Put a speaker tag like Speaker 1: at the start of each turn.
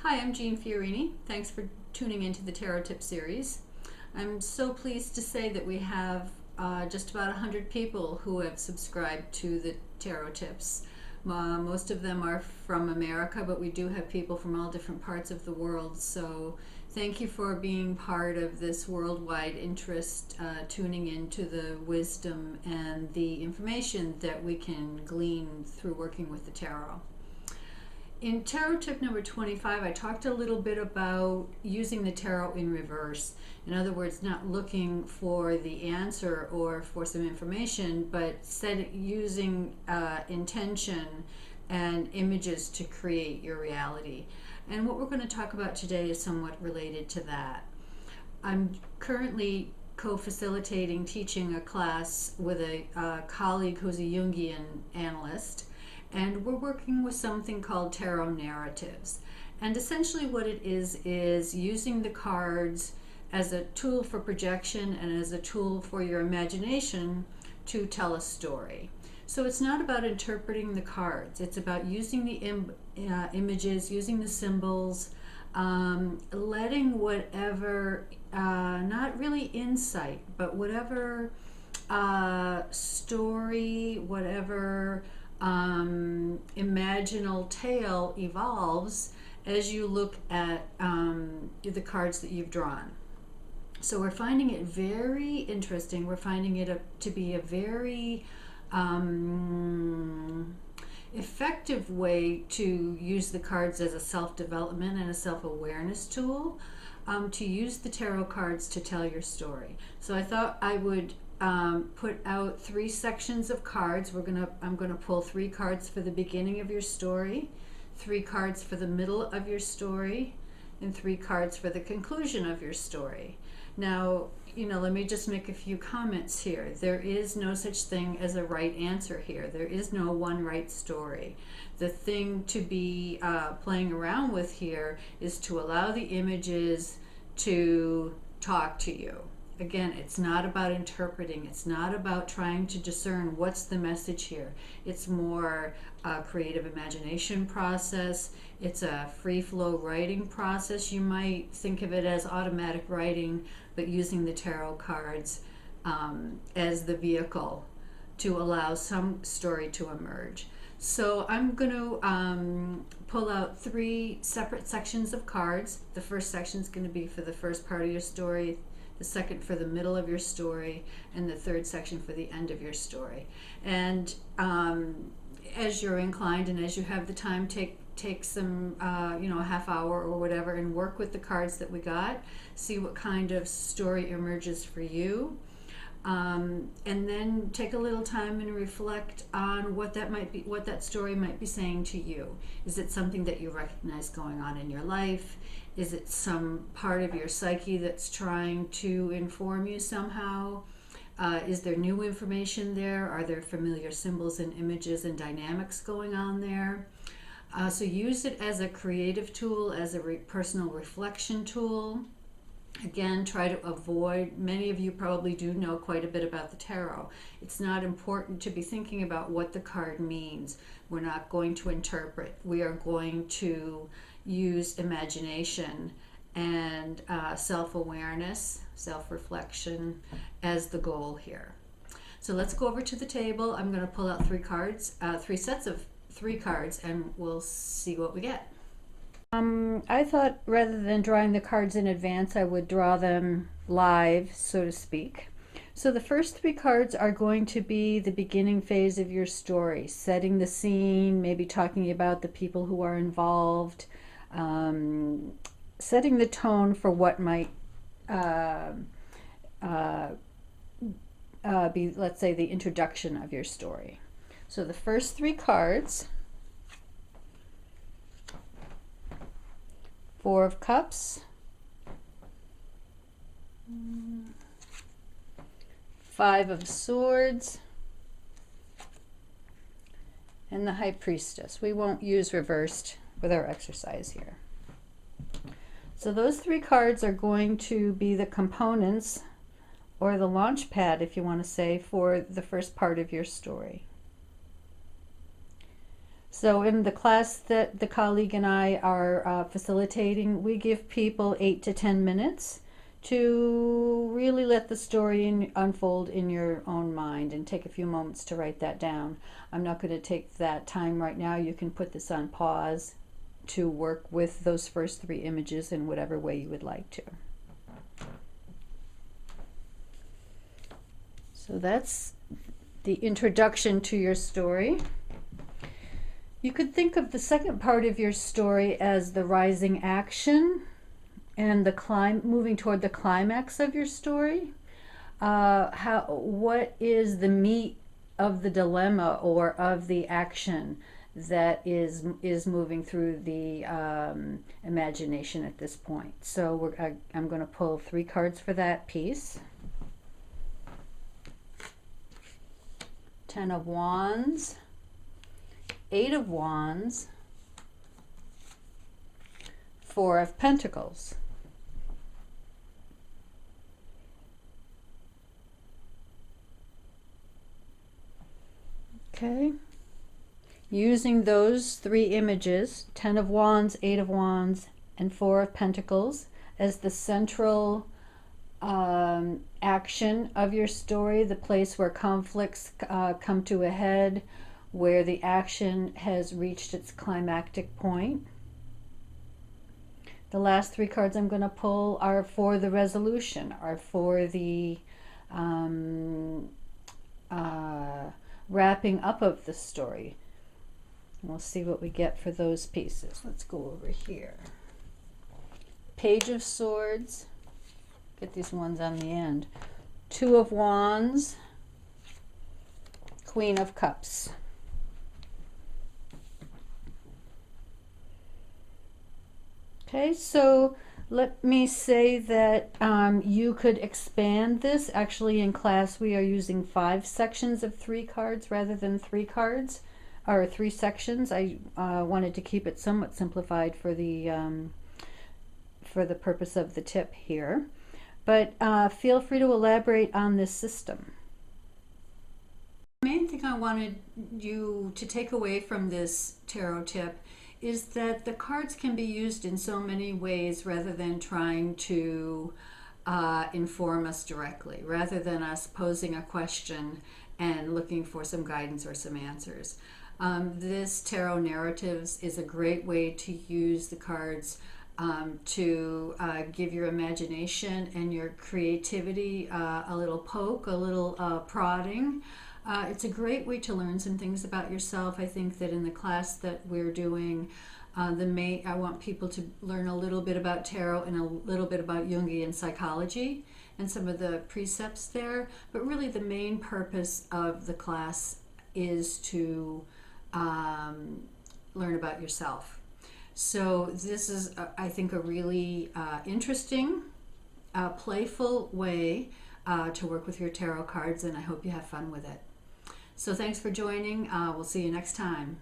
Speaker 1: Hi, I'm Jeanne Fiorini. Thanks for tuning into the Tarot Tip series. I'm so pleased to say that we have just about 100 people who have subscribed to the Tarot Tips. Most of them are from America, but we do have people from all different parts of the world. So thank you for being part of this worldwide interest, tuning into the wisdom and the information that we can glean through working with the tarot. In Tarot Tip number 25, I talked a little bit about using the tarot in reverse. In other words, not looking for the answer or for some information, but using intention and images to create your reality. And what we're going to talk about today is somewhat related to that. I'm currently co-facilitating, teaching a class with a colleague who's a Jungian analyst. And we're working with something called tarot narratives. And essentially what it is using the cards as a tool for projection and as a tool for your imagination to tell a story. So it's not about interpreting the cards. It's about using the images, using the symbols, letting whatever, not really insight, but whatever story, whatever imaginal tale evolves as you look at the cards that you've drawn. So we're finding it very interesting. We're finding it to be a very effective way to use the cards as a self-development and a self-awareness tool, to use the tarot cards to tell your story. So I thought I would put out 3 sections of cards. I'm gonna pull 3 cards for the beginning of your story, 3 cards for the middle of your story, and 3 cards for the conclusion of your story. Now, let me just make a few comments here. There is no such thing as a right answer here. There is no one right story. The thing to be playing around with here is to allow the images to talk to you. Again, it's not about interpreting. It's not about trying to discern what's the message here. It's more a creative imagination process. It's a free-flow writing process. You might think of it as automatic writing, but using the tarot cards as the vehicle to allow some story to emerge. So I'm going to pull out 3 separate sections of cards. The first section is going to be for the first part of your story, the second for the middle of your story, and the third section for the end of your story. And as you're inclined and as you have the time, take some a half hour or whatever and work with the cards that we got, see what kind of story emerges for you, and then take a little time and reflect on what that story might be saying to you. Is it something that you recognize going on in your life? Is it some part of your psyche that's trying to inform you somehow? Is there new information there? Are there familiar symbols and images and dynamics going on there? So use it as a creative tool, as a personal reflection tool. Again, try to avoid, many of you probably do know quite a bit about the tarot. It's not important to be thinking about what the card means. We're not going to interpret. We are going to use imagination and self-awareness, self-reflection as the goal here. So let's go over to the table. I'm going to pull out 3 cards, 3 sets of 3 cards, and we'll see what we get. I thought rather than drawing the cards in advance, I would draw them live, so to speak. So the first 3 cards are going to be the beginning phase of your story, setting the scene, maybe talking about the people who are involved, setting the tone for what might be, let's say, the introduction of your story. So the first 3 cards: 4 of Cups, 5 of Swords, and the High Priestess. We won't use reversed with our exercise here. So those 3 cards are going to be the components, or the launch pad, if you want to say, for the first part of your story. So in the class that the colleague and I are facilitating, we give people 8 to 10 minutes to really let the story unfold in your own mind, and take a few moments to write that down. I'm not going to take that time right now. You can put this on pause to work with those first 3 images in whatever way you would like to. So that's the introduction to your story. You could think of the second part of your story as the rising action and the moving toward the climax of your story. What is the meat of the dilemma or of the action that is moving through the imagination at this point? So I'm going to pull 3 cards for that piece. 10 of Wands, 8 of Wands, 4 of Pentacles. Okay. Using those 3 images, 10 of Wands, 8 of Wands, and 4 of Pentacles, as the central action of your story, the place where conflicts come to a head, where the action has reached its climactic point. The last 3 cards I'm going to pull are for the resolution, are for the wrapping up of the story. We'll see what we get for those pieces. Let's go over here. Page of Swords. Get these ones on the end. 2 of Wands. Queen of Cups. Okay, so let me say that you could expand this. Actually, in class, we are using 5 sections of 3 cards rather than 3 cards, or 3 sections. I wanted to keep it somewhat simplified for the purpose of the tip here. But feel free to elaborate on this system. The main thing I wanted you to take away from this tarot tip is that the cards can be used in so many ways rather than trying to inform us directly, rather than us posing a question and looking for some guidance or some answers. This Tarot Narratives is a great way to use the cards to give your imagination and your creativity a little poke, a little prodding. It's a great way to learn some things about yourself. I think that in the class that we're doing, I want people to learn a little bit about tarot and a little bit about Jungian psychology and some of the precepts there. But really the main purpose of the class is to learn about yourself. So this is, I think, a really interesting, playful way to work with your tarot cards, and I hope you have fun with it. So thanks for joining. We'll see you next time.